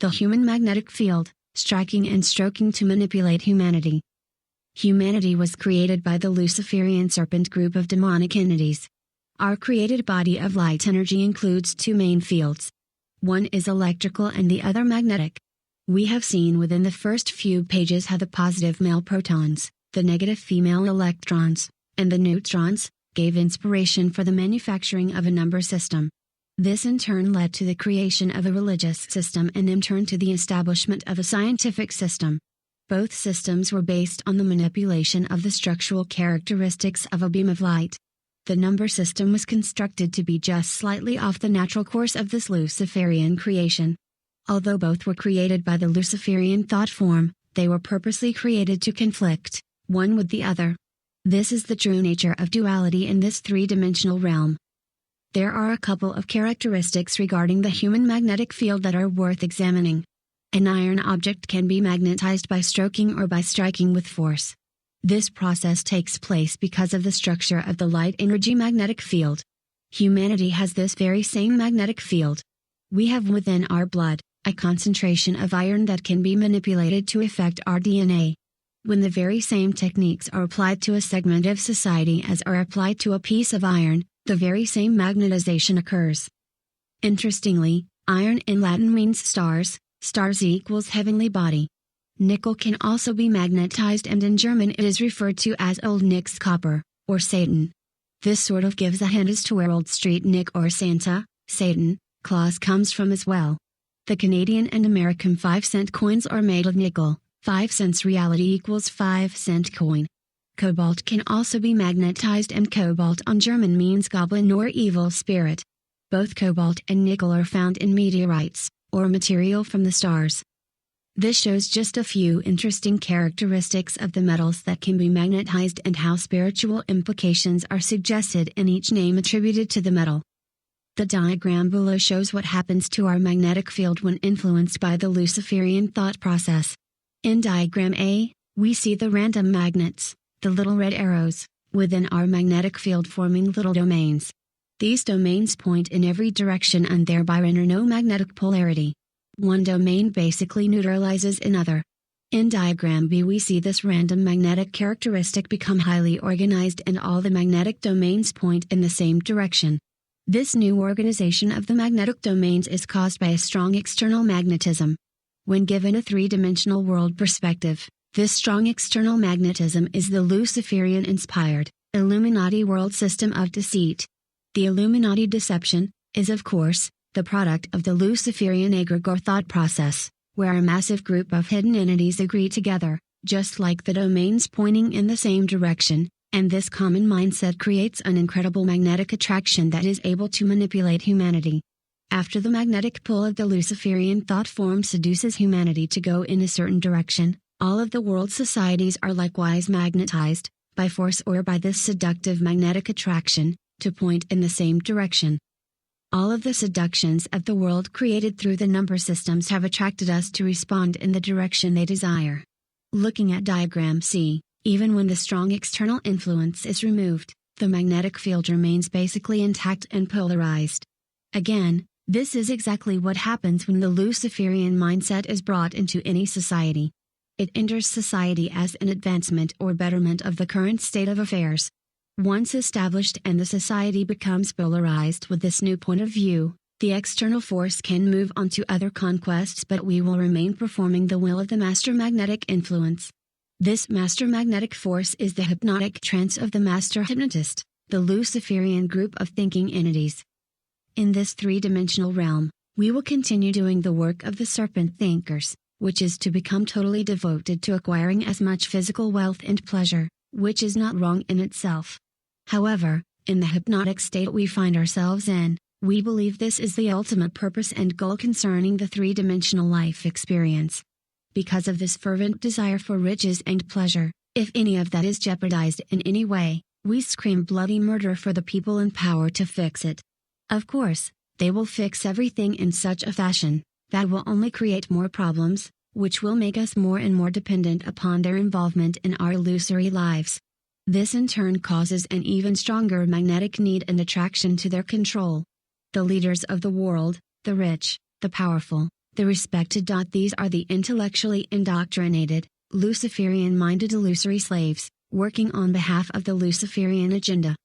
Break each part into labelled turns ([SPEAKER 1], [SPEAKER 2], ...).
[SPEAKER 1] the human magnetic field, striking and stroking to manipulate humanity. Humanity was created by the Luciferian serpent group of demonic entities. Our created body of light energy includes two main fields. One is electrical and the other magnetic. We have seen within the first few pages how the positive male protons, the negative female electrons, and the neutrons, gave inspiration for the manufacturing of a number system. This in turn led to the creation of a religious system and in turn to the establishment of a scientific system. Both systems were based on the manipulation of the structural characteristics of a beam of light. The number system was constructed to be just slightly off the natural course of this Luciferian creation. Although both were created by the Luciferian thought form, they were purposely created to conflict, one with the other. This is the true nature of duality in this three-dimensional realm. There are a couple of characteristics regarding the human magnetic field that are worth examining. An iron object can be magnetized by stroking or by striking with force. This process takes place because of the structure of the light energy magnetic field. Humanity has this very same magnetic field. We have within our blood a concentration of iron that can be manipulated to affect our DNA. When the very same techniques are applied to a segment of society as are applied to a piece of iron, the very same magnetization occurs. Interestingly, iron in Latin means stars. Stars equals heavenly body. Nickel can also be magnetized and in German it is referred to as Old Nick's copper, or Satan. This sort of gives a hint as to where Old Street Nick or Santa, Satan, Claus comes from as well. The Canadian and American 5-cent coins are made of nickel, 5 cents reality equals 5-cent coin. Cobalt can also be magnetized and cobalt on German means goblin or evil spirit. Both cobalt and nickel are found in meteorites, or material from the stars. This shows just a few interesting characteristics of the metals that can be magnetized and how spiritual implications are suggested in each name attributed to the metal. The diagram below shows what happens to our magnetic field when influenced by the Luciferian thought process. In diagram A, we see the random magnets, the little red arrows, within our magnetic field forming little domains. These domains point in every direction and thereby render no magnetic polarity. One domain basically neutralizes another. In diagram B we see this random magnetic characteristic become highly organized and all the magnetic domains point in the same direction. This new organization of the magnetic domains is caused by a strong external magnetism. When given a three-dimensional world perspective, this strong external magnetism is the Luciferian-inspired, Illuminati world system of deceit. The Illuminati deception is of course, the product of the Luciferian egregore thought process, where a massive group of hidden entities agree together, just like the domains pointing in the same direction, and this common mindset creates an incredible magnetic attraction that is able to manipulate humanity. After the magnetic pull of the Luciferian thought form seduces humanity to go in a certain direction, all of the world societies are likewise magnetized, by force or by this seductive magnetic attraction, to point in the same direction. All of the seductions of the world created through the number systems have attracted us to respond in the direction they desire. Looking at diagram C, even when the strong external influence is removed, the magnetic field remains basically intact and polarized. Again, this is exactly what happens when the Luciferian mindset is brought into any society. It enters society as an advancement or betterment of the current state of affairs. Once established and the society becomes polarized with this new point of view, the external force can move on to other conquests, but we will remain performing the will of the master magnetic influence. This master magnetic force is the hypnotic trance of the master hypnotist, the Luciferian group of thinking entities. In this three-dimensional realm, we will continue doing the work of the serpent thinkers, which is to become totally devoted to acquiring as much physical wealth and pleasure, which is not wrong in itself. However, in the hypnotic state we find ourselves in, we believe this is the ultimate purpose and goal concerning the three-dimensional life experience. Because of this fervent desire for riches and pleasure, if any of that is jeopardized in any way, we scream bloody murder for the people in power to fix it. Of course, they will fix everything in such a fashion that will only create more problems, which will make us more and more dependent upon their involvement in our illusory lives. This in turn causes an even stronger magnetic need and attraction to their control. The leaders of the world, the rich, the powerful, the respected. These are the intellectually indoctrinated, Luciferian-minded illusory slaves, working on behalf of the Luciferian agenda.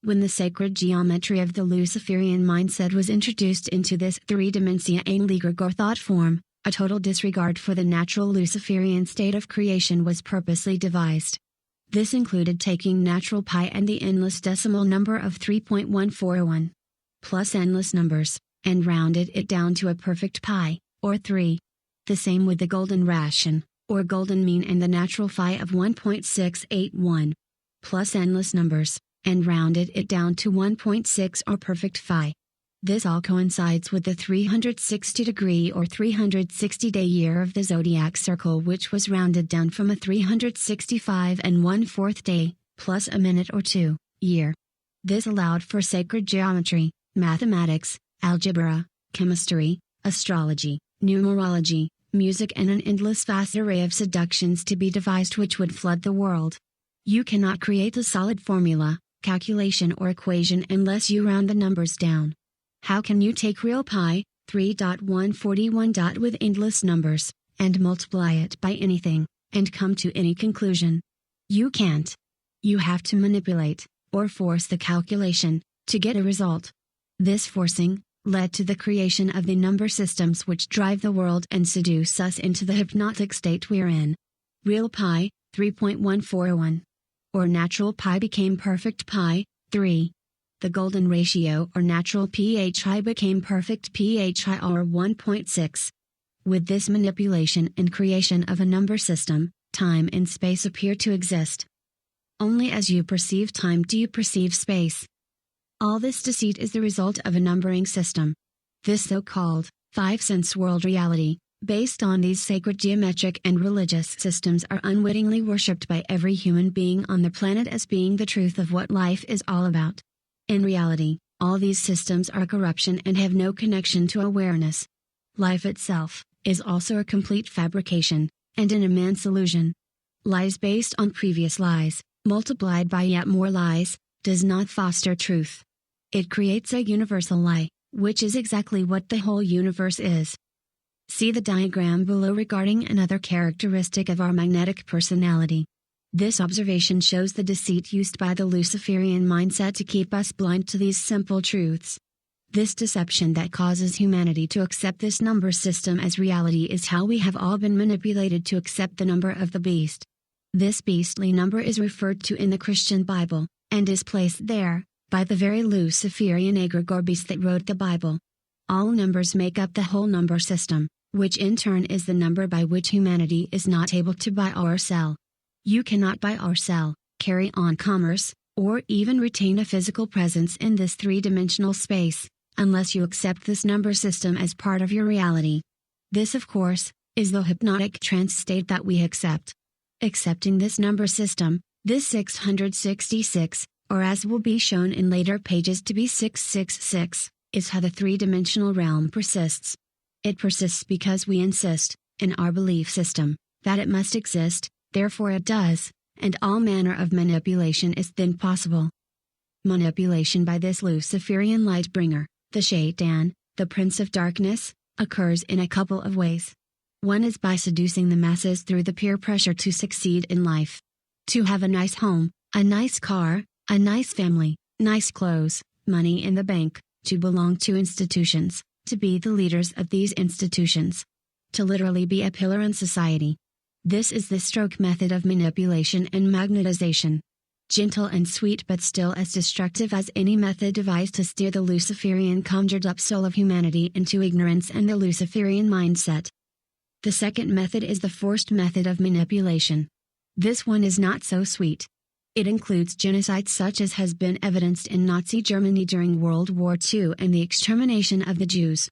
[SPEAKER 1] When the sacred geometry of the Luciferian mindset was introduced into this three-dimensional egregore thought form, a total disregard for the natural Luciferian state of creation was purposely devised. This included taking natural pi and the endless decimal number of 3.141, plus endless numbers, and rounded it down to a perfect pi, or 3. The same with the golden ration, or golden mean, and the natural phi of 1.681, plus endless numbers, and rounded it down to 1.6 or perfect phi. This all coincides with the 360-degree or 360-day year of the zodiac circle, which was rounded down from a 365 and 1/4 day, plus a minute or 2, year. This allowed for sacred geometry, mathematics, algebra, chemistry, astrology, numerology, music, and an endless vast array of seductions to be devised which would flood the world. You cannot create a solid formula, calculation, or equation unless you round the numbers down. How can you take real pi, 3.141. With endless numbers, and multiply it by anything, and come to any conclusion? You can't. You have to manipulate, or force the calculation, to get a result. This forcing led to the creation of the number systems which drive the world and seduce us into the hypnotic state we're in. Real pi, 3.141. Or natural pi became perfect pi, 3. The golden ratio or natural phi became perfect phi or 1.6. With this manipulation and creation of a number system, time and space appear to exist. Only as you perceive time do you perceive space. All this deceit is the result of a numbering system. This so-called five-sense world reality, based on these sacred geometric and religious systems, are unwittingly worshipped by every human being on the planet as being the truth of what life is all about. In reality, all these systems are corruption and have no connection to awareness. Life itself is also a complete fabrication, and an immense illusion. Lies based on previous lies, multiplied by yet more lies, does not foster truth. It creates a universal lie, which is exactly what the whole universe is. See the diagram below regarding another characteristic of our magnetic personality. This observation shows the deceit used by the Luciferian mindset to keep us blind to these simple truths. This deception that causes humanity to accept this number system as reality is how we have all been manipulated to accept the number of the beast. This beastly number is referred to in the Christian Bible, and is placed there by the very Luciferian egregore beast that wrote the Bible. All numbers make up the whole number system, which in turn is the number by which humanity is not able to buy or sell. You cannot buy or sell, carry on commerce, or even retain a physical presence in this three-dimensional space, unless you accept this number system as part of your reality. This, of course, is the hypnotic trance state that we accept. Accepting this number system, this 666, or as will be shown in later pages to be 666, is how the three-dimensional realm persists. It persists because we insist, in our belief system, that it must exist. Therefore it does, and all manner of manipulation is then possible. Manipulation by this Luciferian light bringer, the Shaitan, the Prince of Darkness, occurs in a couple of ways. One is by seducing the masses through the peer pressure to succeed in life. To have a nice home, a nice car, a nice family, nice clothes, money in the bank, to belong to institutions, to be the leaders of these institutions. To literally be a pillar in society. This is the stroke method of manipulation and magnetization. Gentle and sweet, but still as destructive as any method devised to steer the Luciferian conjured up soul of humanity into ignorance and the Luciferian mindset. The second method is the forced method of manipulation. This one is not so sweet. It includes genocide such as has been evidenced in Nazi Germany during World War II and the extermination of the Jews.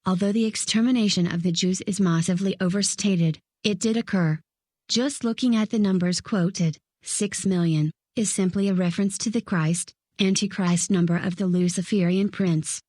[SPEAKER 1] Although the extermination of the Jews is massively overstated, it did occur. Just looking at the numbers quoted, 6 million, is simply a reference to the Antichrist number of the Luciferian prince.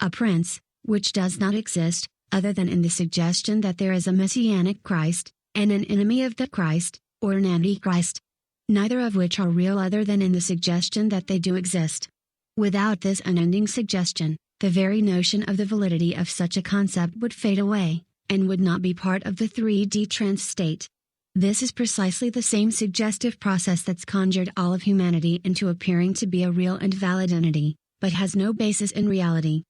[SPEAKER 1] A prince, which does not exist, other than in the suggestion that there is a messianic Christ, and an enemy of the Christ, or an Antichrist. Neither of which are real other than in the suggestion that they do exist. Without this unending suggestion, the very notion of the validity of such a concept would fade away, and would not be part of the 3D trance state. This is precisely the same suggestive process that's conjured all of humanity into appearing to be a real and valid entity, but has no basis in reality.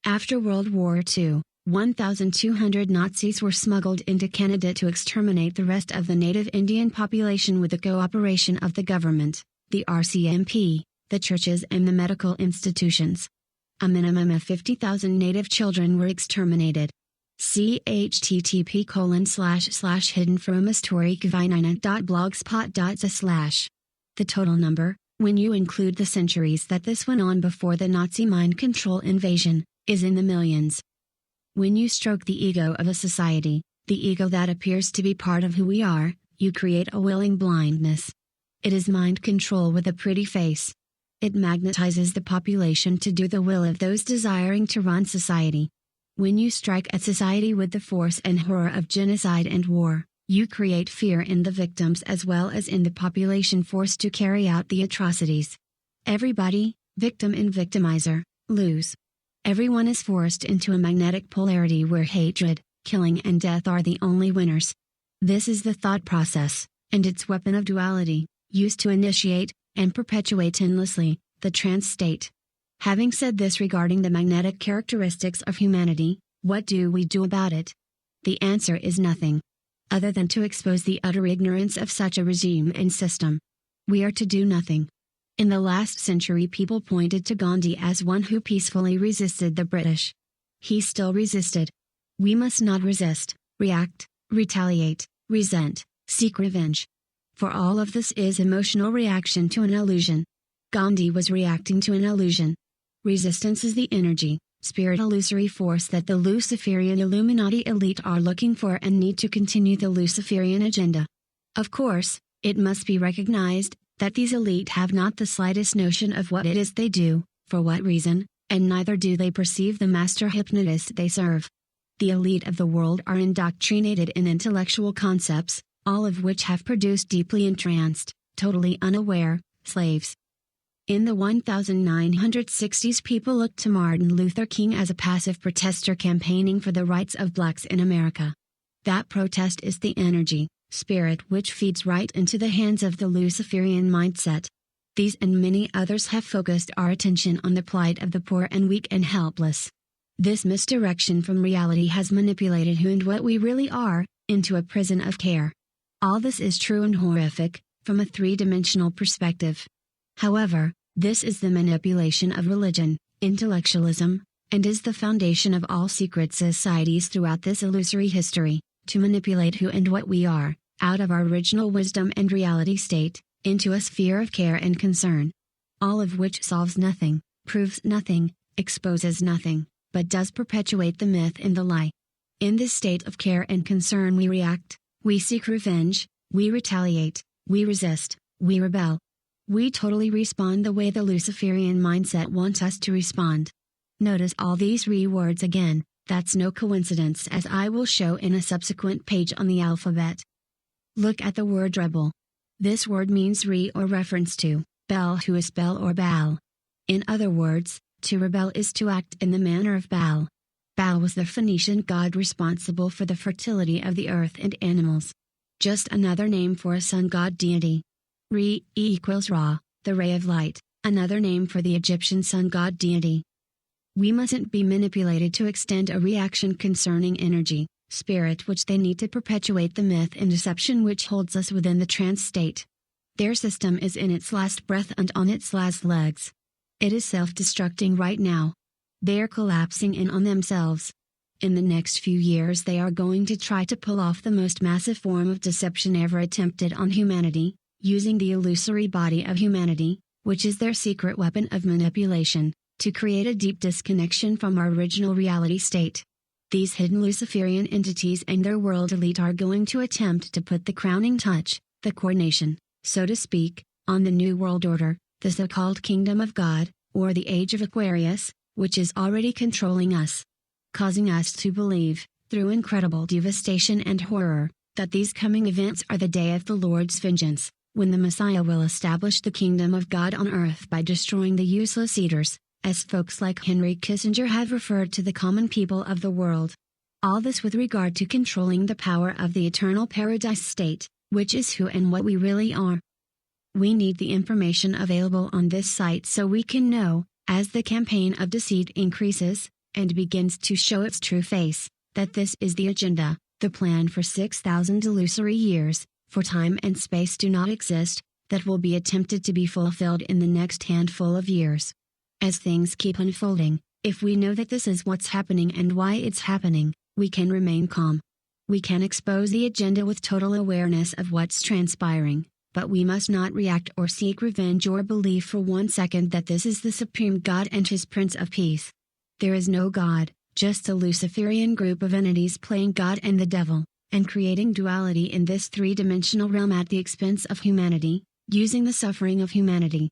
[SPEAKER 1] After World War II, 1,200 Nazis were smuggled into Canada to exterminate the rest of the native Indian population with the cooperation of the government, the RCMP, the churches and the medical institutions. A minimum of 50,000 native children were exterminated. See http://hiddenfromistorykvinina.blogspot.ca/. The total number, when you include the centuries that this went on before the Nazi mind control invasion, is in the millions. When you stroke the ego of a society, the ego that appears to be part of who we are, you create a willing blindness. It is mind control with a pretty face. It magnetizes the population to do the will of those desiring to run society. When you strike at society with the force and horror of genocide and war, you create fear in the victims as well as in the population forced to carry out the atrocities. Everybody, victim and victimizer, lose. Everyone is forced into a magnetic polarity where hatred, killing and death are the only winners. This is the thought process, and its weapon of duality, used to initiate, and perpetuate endlessly, the trance state. Having said this regarding the magnetic characteristics of humanity, what do we do about it? The answer is nothing. Other than to expose the utter ignorance of such a regime and system. We are to do nothing. In the last century people pointed to Gandhi as one who peacefully resisted the British. He still resisted. We must not resist, react, retaliate, resent, seek revenge. For all of this is emotional reaction to an illusion. Gandhi was reacting to an illusion. Resistance is the energy, spirit illusory force that the Luciferian Illuminati elite are looking for and need to continue the Luciferian agenda. Of course, it must be recognized that these elite have not the slightest notion of what it is they do, for what reason, and neither do they perceive the master hypnotist they serve. The elite of the world are indoctrinated in intellectual concepts, all of which have produced deeply entranced, totally unaware, slaves. In the 1960s people looked to Martin Luther King as a passive protester campaigning for the rights of blacks in America. That protest is the energy, spirit which feeds right into the hands of the Luciferian mindset. These and many others have focused our attention on the plight of the poor and weak and helpless. This misdirection from reality has manipulated who and what we really are, into a prison of care. All this is true and horrific, from a three-dimensional perspective. However, this is the manipulation of religion, intellectualism, and is the foundation of all secret societies throughout this illusory history, to manipulate who and what we are, out of our original wisdom and reality state, into a sphere of care and concern. All of which solves nothing, proves nothing, exposes nothing, but does perpetuate the myth and the lie. In this state of care and concern we react, we seek revenge, we retaliate, we resist, we rebel. We totally respond the way the Luciferian mindset wants us to respond. Notice all these words again, that's no coincidence as I will show in a subsequent page on the alphabet. Look at the word rebel. This word means or reference to, Bel who is Bel or Baal. In other words, to rebel is to act in the manner of Baal. Baal was the Phoenician god responsible for the fertility of the earth and animals. Just another name for a sun god deity. Re equals Ra, the ray of light, another name for the Egyptian sun god deity. We mustn't be manipulated to extend a reaction concerning energy, spirit which they need to perpetuate the myth and deception which holds us within the trance state. Their system is in its last breath and on its last legs. It is self-destructing right now. They are collapsing in on themselves. In the next few years they are going to try to pull off the most massive form of deception ever attempted on humanity, using the illusory body of humanity, which is their secret weapon of manipulation, to create a deep disconnection from our original reality state. These hidden Luciferian entities and their world elite are going to attempt to put the crowning touch, the coronation, so to speak, on the New World Order, the so-called Kingdom of God, or the Age of Aquarius, which is already controlling us. Causing us to believe, through incredible devastation and horror, that these coming events are the day of the Lord's vengeance, when the Messiah will establish the Kingdom of God on earth by destroying the useless eaters, as folks like Henry Kissinger have referred to the common people of the world. All this with regard to controlling the power of the eternal paradise state, which is who and what we really are. We need the information available on this site so we can know, as the campaign of deceit increases, and begins to show its true face, that this is the agenda, the plan for 6,000 illusory years, for time and space do not exist, that will be attempted to be fulfilled in the next handful of years. As things keep unfolding, if we know that this is what's happening and why it's happening, we can remain calm. We can expose the agenda with total awareness of what's transpiring, but we must not react or seek revenge or believe for 1 second that this is the supreme God and his Prince of Peace. There is no God, just a Luciferian group of entities playing God and the devil, and creating duality in this three-dimensional realm at the expense of humanity, using the suffering of humanity.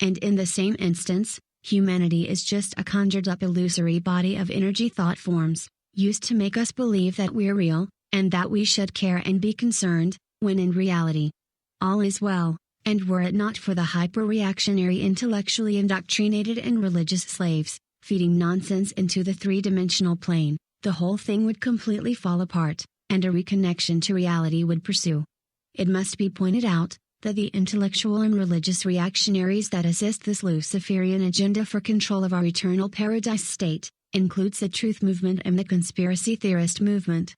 [SPEAKER 1] And in the same instance, humanity is just a conjured-up illusory body of energy thought forms, used to make us believe that we're real, and that we should care and be concerned, when in reality, all is well, and were it not for the hyper-reactionary intellectually indoctrinated and religious slaves, feeding nonsense into the three-dimensional plane, the whole thing would completely fall apart, and a reconnection to reality would pursue. It must be pointed out, that the intellectual and religious reactionaries that assist this Luciferian agenda for control of our eternal paradise state, includes the truth movement and the conspiracy theorist movement.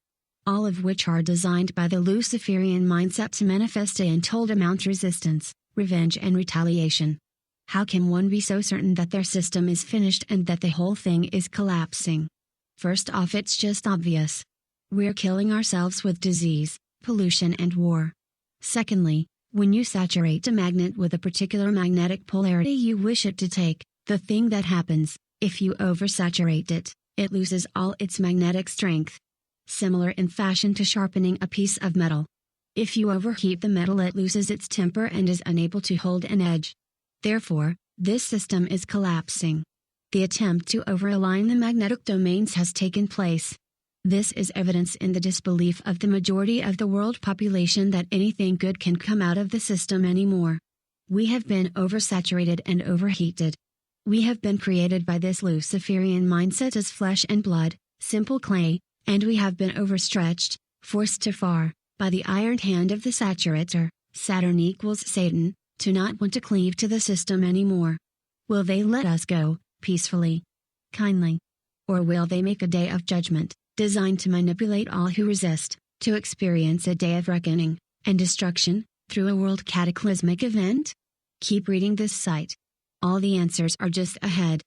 [SPEAKER 1] All of which are designed by the Luciferian mindset to manifest a untold amount resistance, revenge and retaliation. How can one be so certain that their system is finished and that the whole thing is collapsing? First off, it's just obvious. We're killing ourselves with disease, pollution and war. Secondly, when you saturate a magnet with a particular magnetic polarity you wish it to take, the thing that happens, if you oversaturate it, it loses all its magnetic strength. Similar in fashion to sharpening a piece of metal. If you overheat the metal, it loses its temper and is unable to hold an edge. Therefore, this system is collapsing. The attempt to overalign the magnetic domains has taken place. This is evidence in the disbelief of the majority of the world population that anything good can come out of the system anymore. We have been oversaturated and overheated. We have been created by this Luciferian mindset as flesh and blood, simple clay, and we have been overstretched, forced too far, by the iron hand of the saturator, Saturn equals Satan, to not want to cleave to the system anymore. Will they let us go, peacefully? Kindly? Or will they make a day of judgment, designed to manipulate all who resist, to experience a day of reckoning, and destruction, through a world cataclysmic event? Keep reading this site. All the answers are just ahead.